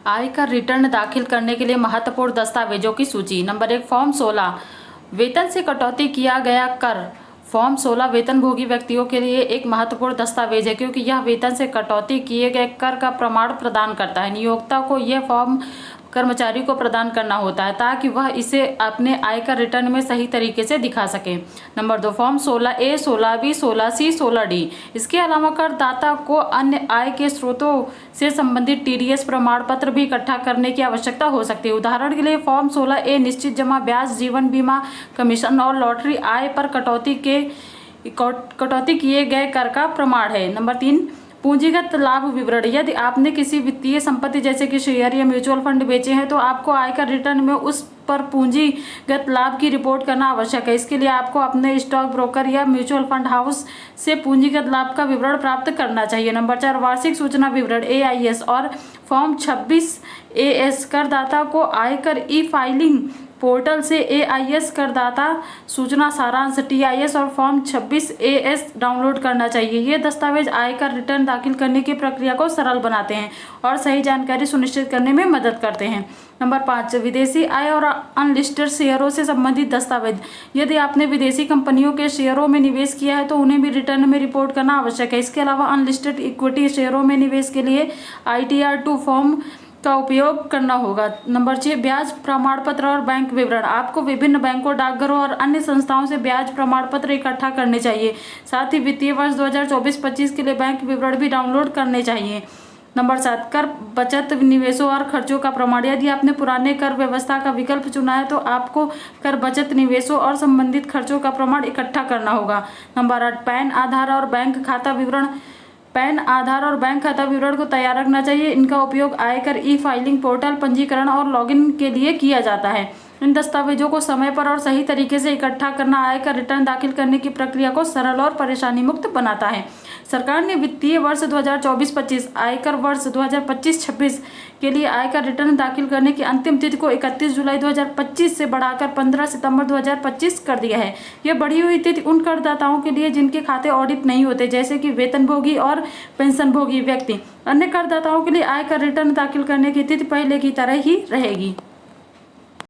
आयकर रिटर्न दाखिल करने के लिए महत्वपूर्ण दस्तावेजों की सूची। नंबर 1, फॉर्म 16 वेतन से कटौती किया गया कर। फॉर्म 16 वेतनभोगी व्यक्तियों के लिए एक महत्वपूर्ण दस्तावेज है क्योंकि यह वेतन से कटौती किए गए कर का प्रमाण प्रदान करता है। नियोक्ता को यह फॉर्म कर्मचारी को प्रदान करना होता है ताकि वह इसे अपने आयकर रिटर्न में सही तरीके से दिखा सके। Number 2, form 16A, 16B, 16C, 16D। इसके अलावा करदाता को अन्य आय के स्रोतों से संबंधित TDS प्रमाण पत्र भी इकट्ठा करने की आवश्यकता हो सकती है। उदाहरण के लिए फॉर्म 16A निश्चित जमा ब्याज, जीवन बीमा, कमीशन और लॉटरी आय पर कटौती किए गए कर का प्रमाण है। नंबर 3, पूंजीगत लाभ विवरण। यदि आपने किसी वित्तीय संपत्ति जैसे कि शेयर या म्यूचुअल फंड बेचे हैं तो आपको आयकर रिटर्न में उस पर पूंजीगत लाभ की रिपोर्ट करना आवश्यक है। इसके लिए आपको अपने स्टॉक ब्रोकर या म्यूचुअल फंड हाउस से पूंजीगत लाभ का विवरण प्राप्त करना चाहिए। नंबर 4, वार्षिक सूचना विवरण AIS और फॉर्म 26AS। करदाता को आयकर ई-फाइलिंग पोर्टल से AIS करदाता सूचना सारांश TIS और फॉर्म 26AS डाउनलोड करना चाहिए। ये दस्तावेज आयकर रिटर्न दाखिल करने की प्रक्रिया को सरल बनाते हैं और सही जानकारी सुनिश्चित करने में मदद करते हैं। नंबर 5, विदेशी आय और अनलिस्टेड शेयरों से संबंधित दस्तावेज। यदि आपने विदेशी कंपनियों के शेयरों में निवेश किया है तो उन्हें भी रिटर्न में रिपोर्ट करना आवश्यक है। इसके अलावा अनलिस्टेड इक्विटी शेयरों में निवेश के लिए ITR 2 फॉर्म का उपयोग करना होगा। नंबर 6, ब्याज प्रमाण पत्र और बैंक विवरण। आपको विभिन्न बैंकों, डाकघरों और अन्य संस्थाओं से ब्याज प्रमाण पत्र इकट्ठा करने चाहिए। साथ ही वित्तीय वर्ष 2024-25 के लिए बैंक विवरण भी डाउनलोड करने चाहिए। नंबर 7, कर बचत, निवेशों और खर्चों का प्रमाण। यदि आपने पुराने कर व्यवस्था का विकल्प चुना है तो आपको कर बचत, निवेशों और संबंधित खर्चों का प्रमाण इकट्ठा करना होगा। नंबर 8, पैन, आधार और बैंक खाता विवरण। पैन, आधार और बैंक खाता विवरण को तैयार रखना चाहिए। इनका उपयोग आयकर ई-फाइलिंग पोर्टल, पंजीकरण और लॉगिन के लिए किया जाता है। इन दस्तावेजों को समय पर और सही तरीके से इकट्ठा करना आयकर रिटर्न दाखिल करने की प्रक्रिया को सरल और परेशानी मुक्त बनाता है। सरकार ने वित्तीय वर्ष 2024-25, आयकर वर्ष 2025-26 के लिए आयकर रिटर्न दाखिल करने की अंतिम तिथि को 31 जुलाई 2025 से बढ़ाकर 15 सितंबर 2025 कर दिया है। यह बढ़ी हुई तिथि उन करदाताओं के लिए जिनके खाते ऑडिट नहीं होते, जैसे कि वेतनभोगी और पेंशनभोगी व्यक्ति। अन्य करदाताओं के लिए आयकर रिटर्न दाखिल करने की तिथि पहले की तरह ही रहेगी।